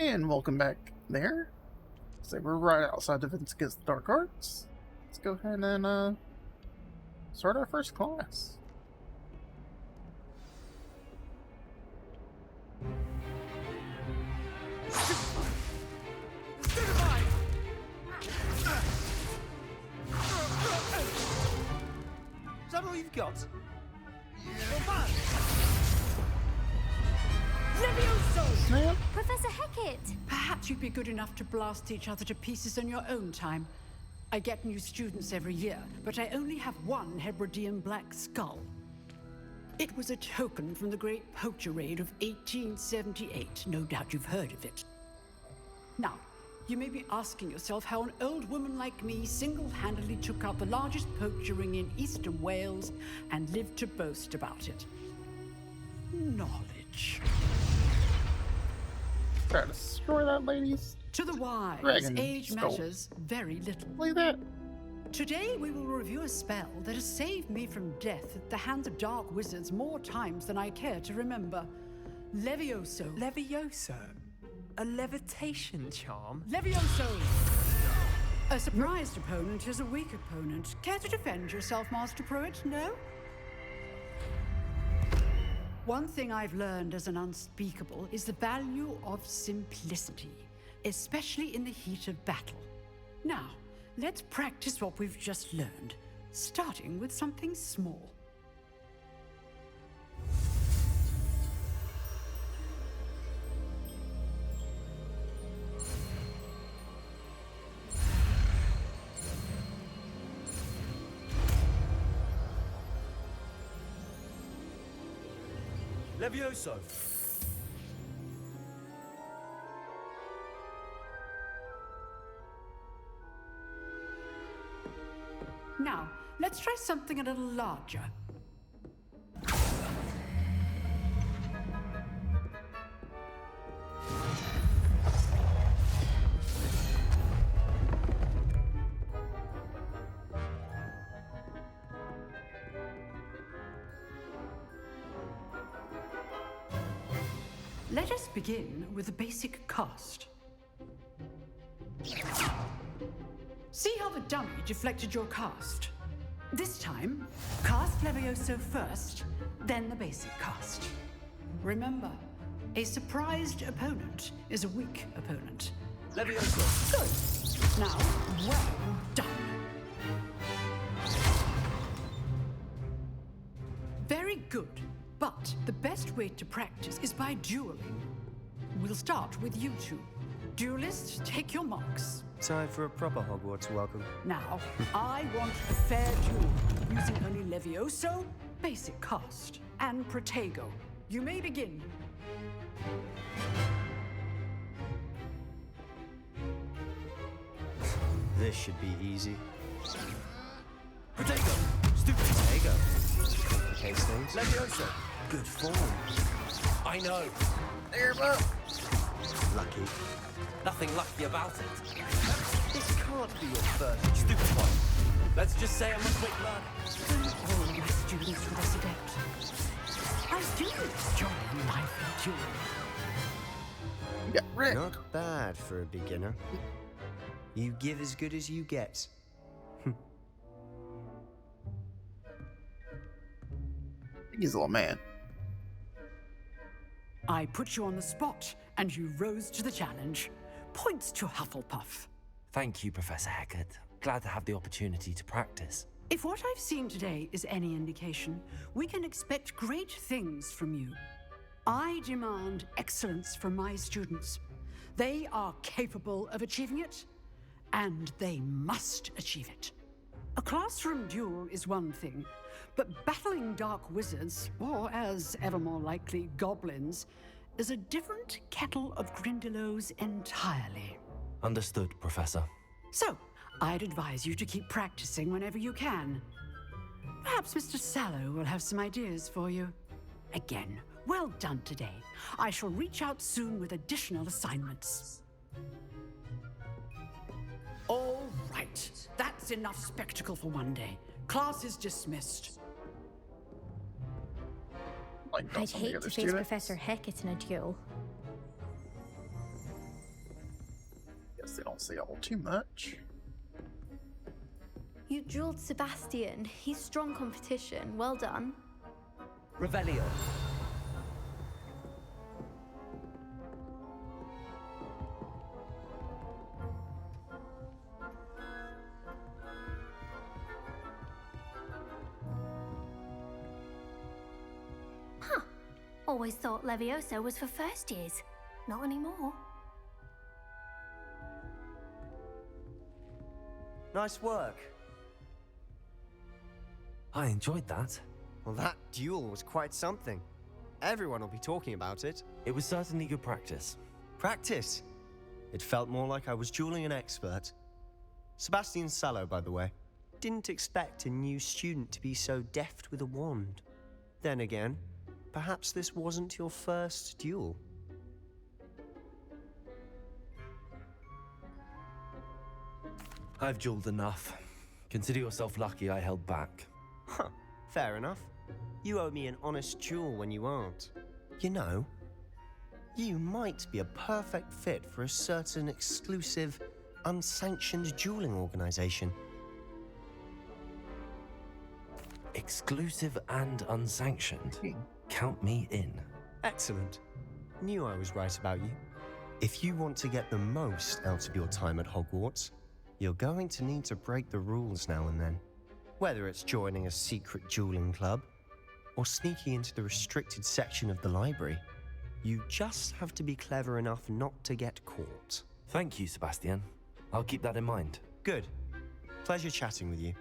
And welcome back there. So we're right outside Defense Against the Dark Arts. Let's go ahead and start our first class. Is that all you've got? Levioso! Professor Hecat! Perhaps you'd be good enough to blast each other to pieces in your own time. I get new students every year, but I only have one Hebridean black skull. It was a token from the Great Poacher Raid of 1878. No doubt you've heard of it. Now, you may be asking yourself how an old woman like me single-handedly took out the largest poacher ring in eastern Wales and lived to boast about it. Knowledge. Try to destroy that lady's To the wise, dragon age skull. matters very little. Like that. Today we will review a spell that has saved me from death at the hands of dark wizards more times than I care to remember. Levioso. Levioso? A levitation charm? Levioso! A surprised opponent is a weak opponent. Care to defend yourself, Master Pruitt? No? One thing I've learned as an unspeakable is the value of simplicity, especially in the heat of battle. Now, let's practice what we've just learned, starting with something small. Levioso! Now, let's try something a little larger. Let us begin with a basic cast. See how the dummy deflected your cast? This time, cast Levioso first, then the basic cast. Remember, a surprised opponent is a weak opponent. Levioso! Good. Now, well done. Very good. But the best way to practice is by dueling. We'll start with you two. Duelists, take your marks. Time for a proper Hogwarts welcome. Now, I want a fair duel, using only Levioso, basic cast, and Protego. You may begin. This should be easy. Protego! Stupid! There Complicate things. Levioso! Good form. I know! Lucky. Nothing lucky about it. This can't be your first stupid one. Let's just say I'm a quick learner. All my students with us adept. I do enjoy life duel. Yeah, Rick. Not bad for a beginner. You give as good as you get. He's a little man. I put you on the spot, and you rose to the challenge. Points to Hufflepuff. Thank you, Professor Hecat. Glad to have the opportunity to practice. If what I've seen today is any indication, we can expect great things from you. I demand excellence from my students. They are capable of achieving it, and they must achieve it. A classroom duel is one thing, but battling dark wizards, or as ever more likely, goblins, is a different kettle of Grindylows entirely. Understood, Professor. So, I'd advise you to keep practicing whenever you can. Perhaps Mr. Sallow will have some ideas for you. Again, well done today. I shall reach out soon with additional assignments. All right, that's enough spectacle for one day. Class is dismissed. Like, I'd some of the hate other to face students. Professor Hecat in a duel. don't see all too much. You jeweled Sebastian. He's strong competition. Well done. Revelio. Huh. Always thought Levioso was for first years. Not anymore. Nice work. I enjoyed that. Well, that duel was quite something. Everyone will be talking about it. It was certainly good practice. Practice. It felt more like I was dueling an expert. Sebastian Sallow, by the way. Didn't expect a new student to be so deft with a wand. Then again, perhaps this wasn't your first duel. I've dueled enough. Consider yourself lucky I held back. Huh, fair enough. You owe me an honest duel when you aren't. You know, you might be a perfect fit for a certain exclusive, unsanctioned dueling organization. Exclusive and unsanctioned. Count me in. Excellent. Knew I was right about you. If you want to get the most out of your time at Hogwarts, you're going to need to break the rules now and then. Whether it's joining a secret dueling club or sneaking into the restricted section of the library, you just have to be clever enough not to get caught. Thank you, Sebastian. I'll keep that in mind. Good. Pleasure chatting with you.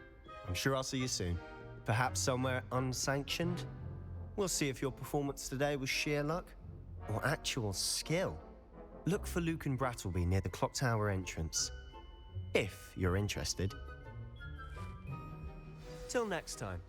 I'm sure I'll see you soon. Perhaps somewhere unsanctioned? We'll see if your performance today was sheer luck or actual skill. Look for Luke and Brattleby near the clock tower entrance, if you're interested. Till next time.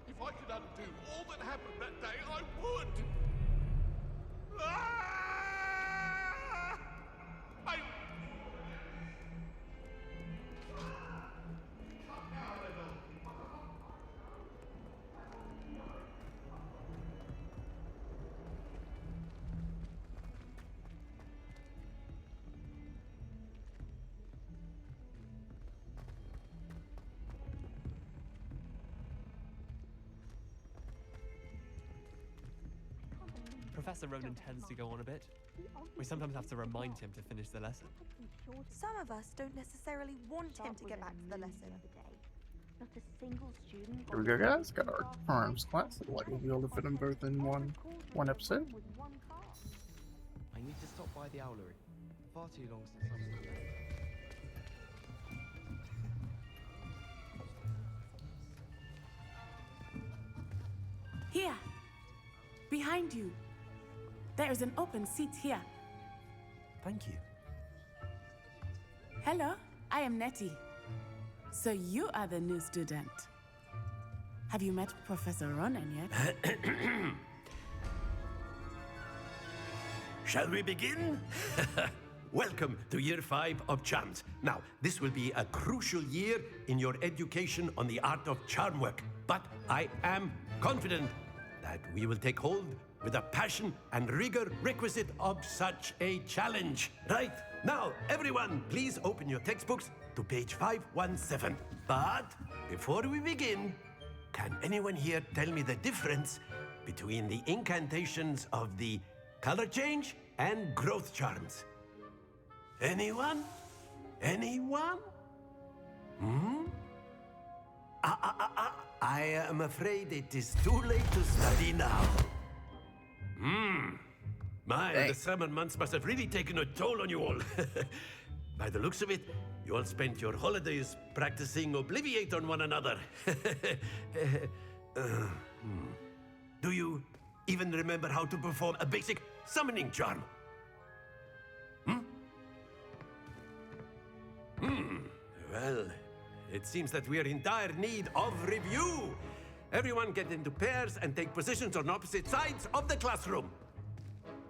If I could undo all that happened that day, I would! Ah! Professor Ronan tends to go on a bit. We sometimes have to remind him to finish the lesson. Some of us don't necessarily want him to get back to the lesson. Not a single student. Here we go, guys. Got our arms class. Look like we'll be able to fit them both in one episode. I need to stop by the owlery. Far too long since I was there. Here, behind you. There is an open seat here. Thank you. Hello, I am Nettie. So you are the new student. Have you met Professor Ronan yet? Shall we begin? Welcome to Year 5 of Charms. Now, this will be a crucial year in your education on the art of charm work. But I am confident that we will take hold with the passion and rigor requisite of such a challenge. Right? Now, everyone, please open your textbooks to page 517. But before we begin, can anyone here tell me the difference between the incantations of the color change and growth charms? Anyone? Anyone? I am afraid it is too late to study now. The summer months must have really taken a toll on you all. By the looks of it, you all spent your holidays practicing Obliviate on one another. Do you even remember how to perform a basic summoning charm? Well, it seems that we are in dire need of review. Everyone get into pairs and take positions on opposite sides of the classroom.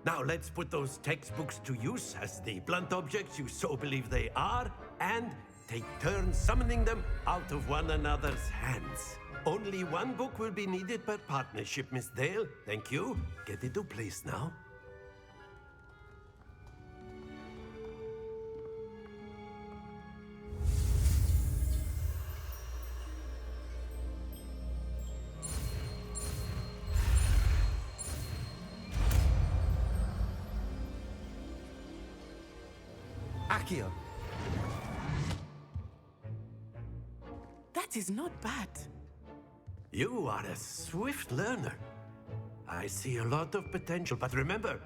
Now let's put those textbooks to use as the blunt objects you so believe they are, and take turns summoning them out of one another's hands. Only one book will be needed per partnership, Miss Dale. Thank you. Get into place now. Accio. That is not bad. You are a swift learner. I see a lot of potential, but remember,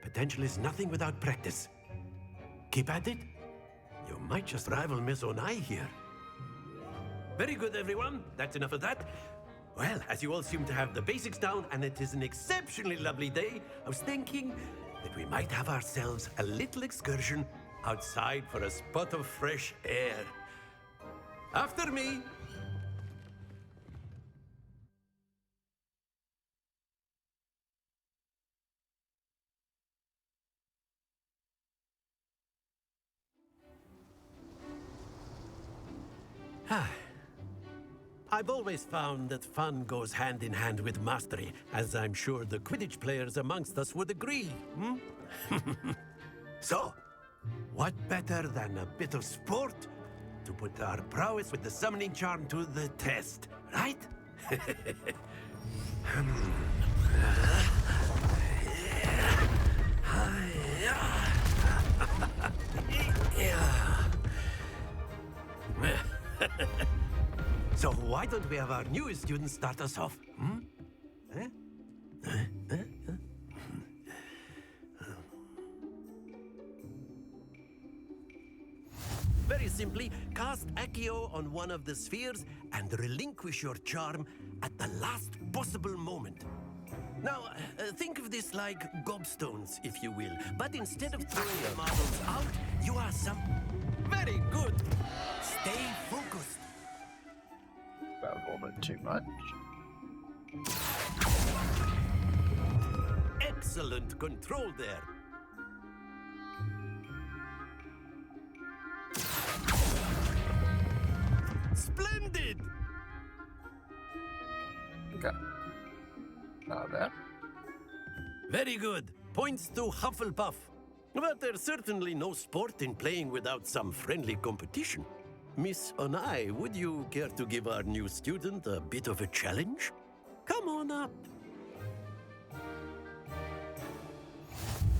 potential is nothing without practice. Keep at it. You might just rival Miss Onai here. Very good, everyone. That's enough of that. Well, as you all seem to have the basics down, and it is an exceptionally lovely day, I was thinking that we might have ourselves a little excursion outside for a spot of fresh air. After me. I've always found that fun goes hand in hand with mastery, as I'm sure the Quidditch players amongst us would agree. So, what better than a bit of sport to put our prowess with the summoning charm to the test, right? So why don't we have our newest student start us off? Very simply, cast Accio on one of the spheres and relinquish your charm at the last possible moment. Now, think of this like gobstones, if you will. But instead of throwing the marbles out, you are Very good! Stay focused. That was a little bit too much. Excellent control there. Splendid! Okay. Not bad. Very good. Points to Hufflepuff. But there's certainly no sport in playing without some friendly competition. Miss Onai, would you care to give our new student a bit of a challenge? Come on up.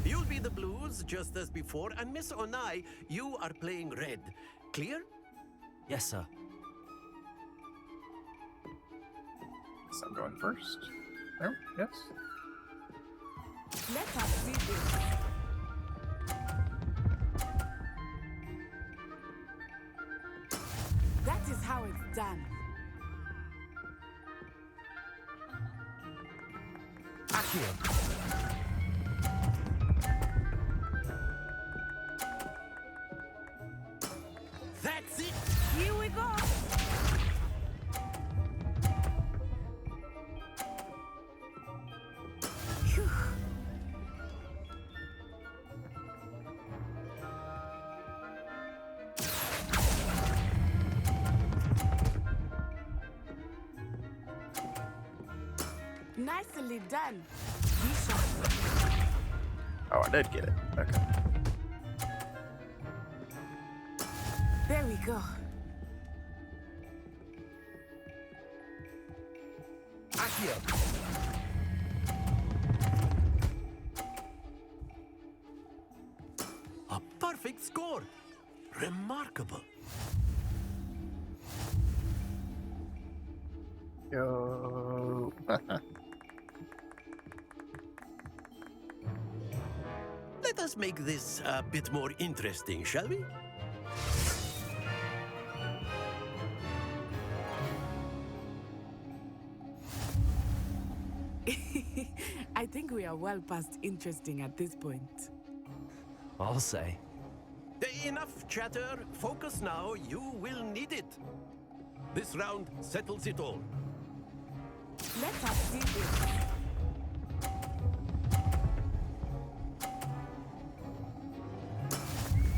You'll be the blues, just as before, and Miss Onai, you are playing red. Clear? Yes, sir. So I'm going first. Oh, yes. Let us see this. That is how it's done. Accio. That's it! Here we go! Phew. Nicely done. Be sharp. Oh, I did get it. Okay. There we go. Accio. A perfect score! Remarkable. Yo. Let us make this a bit more interesting, shall we? I think we are well past interesting at this point. I'll say. Enough chatter. Focus now. You will need it. This round settles it all. Let us see this.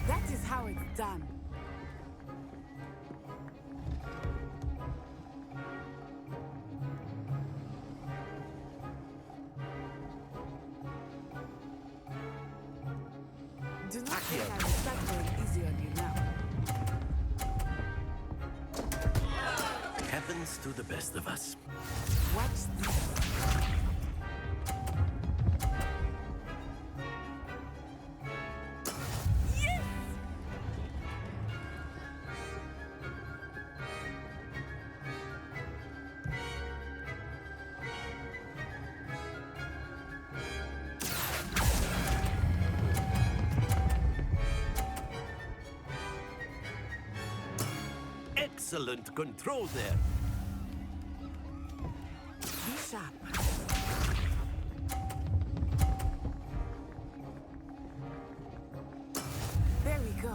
That is how it's done. Do not think I will start going easy on you now. Happens to the best of us. Watch this. Yes! Excellent control there. Be sharp. There we go.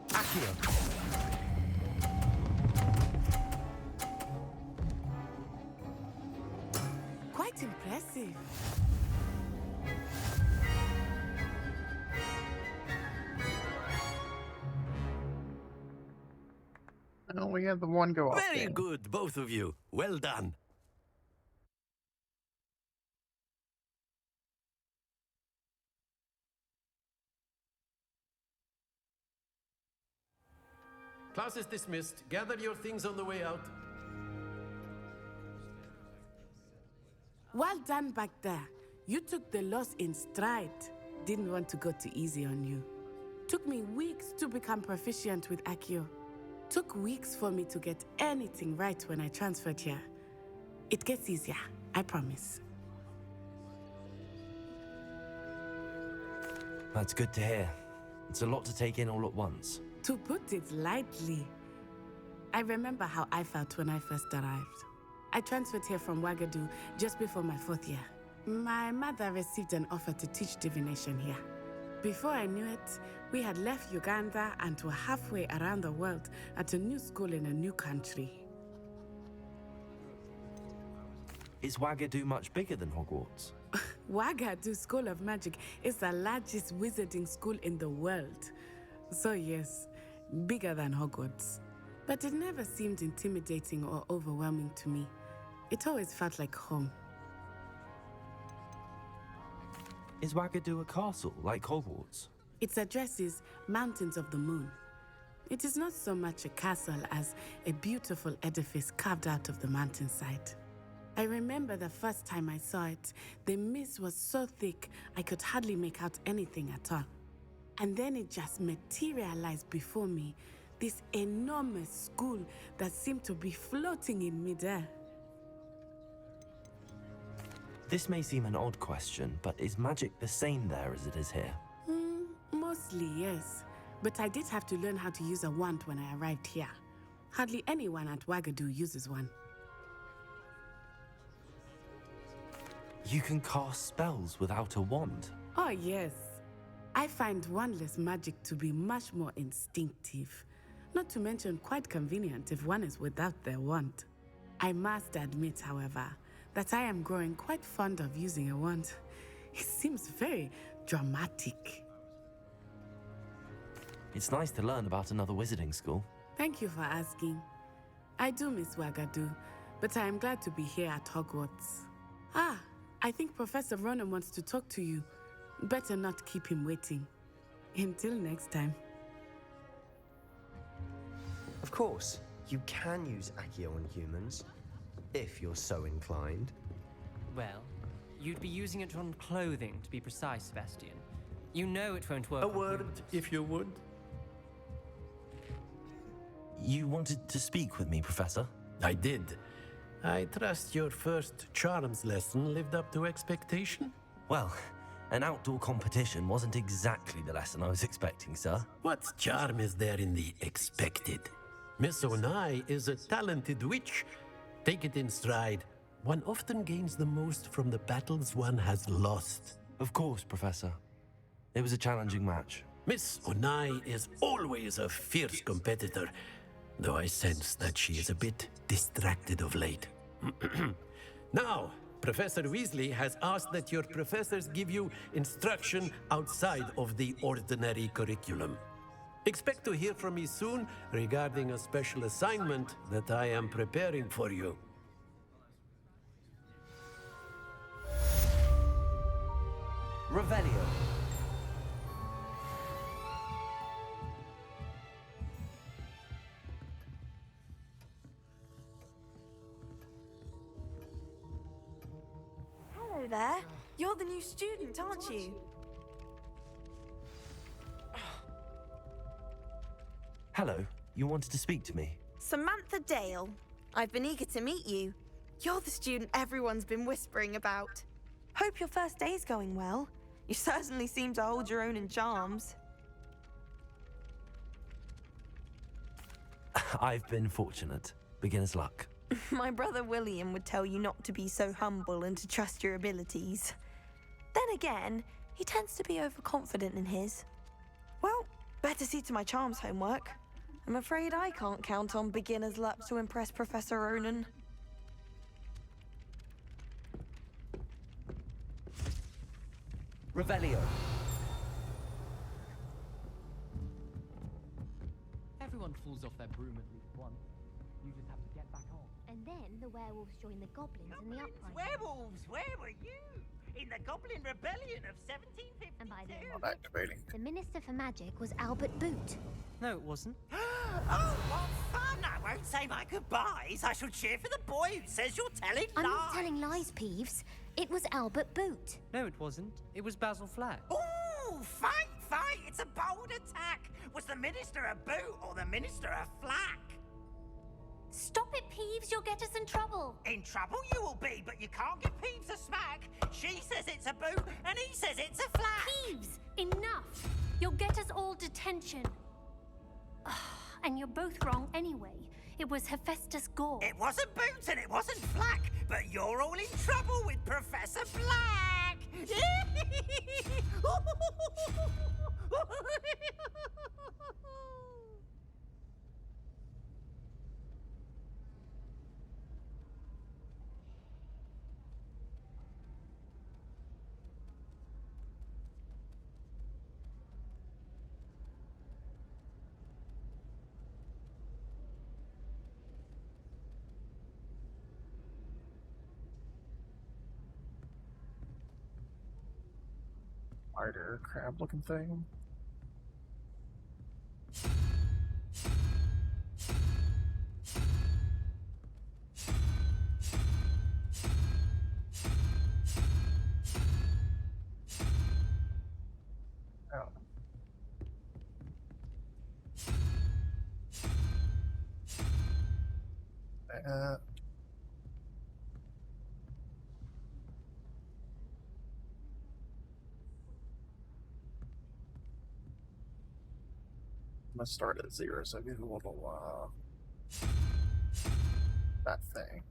Accio. Quite impressive. Oh, we had the one go off. Very game. good, both of you. Well done. Class is dismissed. Gather your things on the way out. Well done back there. You took the loss in stride. Didn't want to go too easy on you. Took me weeks to become proficient with Accio. Took weeks for me to get anything right when I transferred here. It gets easier, I promise. That's good to hear. It's a lot to take in all at once. To put it lightly, I remember how I felt when I first arrived. I transferred here from Wagadu just before my 4th year. My mother received an offer to teach divination here. Before I knew it, we had left Uganda and were halfway around the world at a new school in a new country. Is Wagadu much bigger than Hogwarts? Wagadu School of Magic is the largest wizarding school in the world. So yes, bigger than Hogwarts. But it never seemed intimidating or overwhelming to me. It always felt like home. Is Wagadu a castle, like Hogwarts? Its address is Mountains of the Moon. It is not so much a castle as a beautiful edifice carved out of the mountainside. I remember the first time I saw it, the mist was so thick I could hardly make out anything at all. And then it just materialized before me, this enormous school that seemed to be floating in midair. This may seem an odd question, but is magic the same there as it is here? Mostly, yes. But I did have to learn how to use a wand when I arrived here. Hardly anyone at Wagadu uses one. You can cast spells without a wand? Oh, yes. I find wandless magic to be much more instinctive. Not to mention quite convenient if one is without their wand. I must admit, however, that I am growing quite fond of using a wand. It seems very dramatic. It's nice to learn about another wizarding school. Thank you for asking. I do miss Wagadu, but I am glad to be here at Hogwarts. I think Professor Ronan wants to talk to you. Better not keep him waiting. Until next time. Of course, you can use Accio on humans, if you're so inclined. Well, you'd be using it on clothing, to be precise, Sebastian. You know it won't work. A word, if you would. You wanted to speak with me, Professor? I did. I trust your first charms lesson lived up to expectation? Well, an outdoor competition wasn't exactly the lesson I was expecting, sir. What charm is there in the expected? Miss Onai is a talented witch. Take it in stride. One often gains the most from the battles one has lost. Of course, Professor. It was a challenging match. Miss Onai is always a fierce competitor, though I sense that she is a bit distracted of late. Now, Professor Weasley has asked that your professors give you instruction outside of the ordinary curriculum. Expect to hear from me soon regarding a special assignment that I am preparing for you. Revelio. Hello there. You're the new student, aren't you? Hello, you wanted to speak to me? Samantha Dale. I've been eager to meet you. You're the student everyone's been whispering about. Hope your first day's going well. You certainly seem to hold your own in charms. I've been fortunate. Beginner's luck. My brother William would tell you not to be so humble and to trust your abilities. Then again, he tends to be overconfident in his. Well, better see to my charms homework. I'm afraid I can't count on beginner's luck to impress Professor Ronan. Revelio. Everyone falls off their broom at least once. You just have to get back on. And then the werewolves joined the goblins in the uprising. Werewolves, where were you? In the Goblin Rebellion of 1752. And by then, Not activating. the Minister for Magic was Albert Boot. No, it wasn't. Oh, what fun! I won't say my goodbyes. I shall cheer for the boy who says you're telling I'm lies. not telling lies, Peeves. It was Albert Boot. No, it wasn't. It was Basil Flack. Ooh, fight! It's a bold attack. Was the Minister a boot or the Minister a flack? Stop it, Peeves. You'll get us in trouble. In trouble you will be, but you can't give Peeves a smack. She says it's a boot, and he says it's a flack. Peeves, enough. You'll get us all detention. And you're both wrong anyway. It was Hephaestus Gore. It wasn't boot and it wasn't flack, but you're all in trouble with Professor Black. Spider crab looking thing. Oh. I'm gonna start at 0, so I get a little that thing.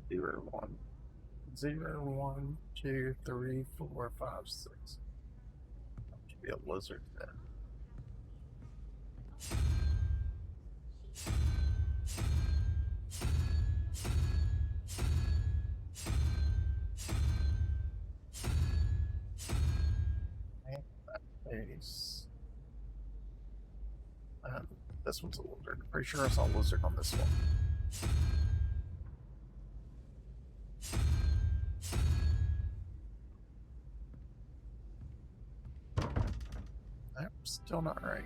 Zero, 1, 0, 1, 2, 3, 4, 5, 6. Should be a lizard then. Face. This one's a lizard. Pretty sure I saw a lizard on this one. Nope, still not right.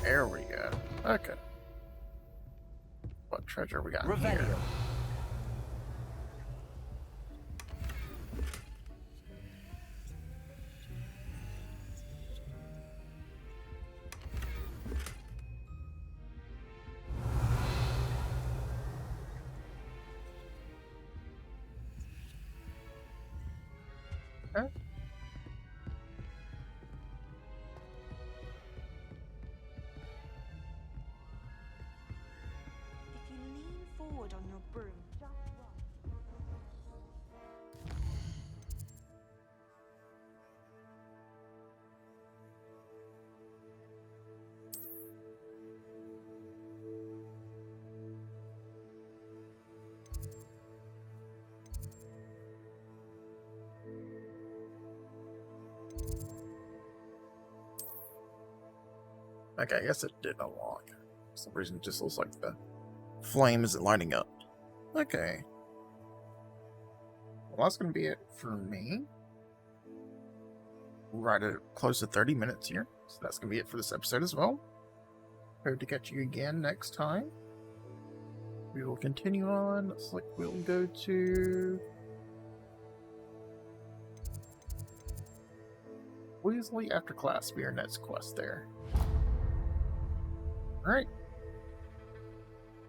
There we go. Okay. What treasure we got Revelio. here? Okay. If you lean forward on your broom, just right. Okay, I guess it did unlock. For some reason, it just looks like the flame isn't lighting up. Okay. Well, that's going to be it for me. We're right at close to 30 minutes here. So that's going to be it for this episode as well. Hope to catch you again next time. We will continue on. Looks like we'll go to Weasley after class. Be our next quest there. Alright.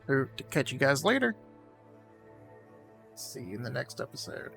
Hope to catch you guys later. See you in the next episode.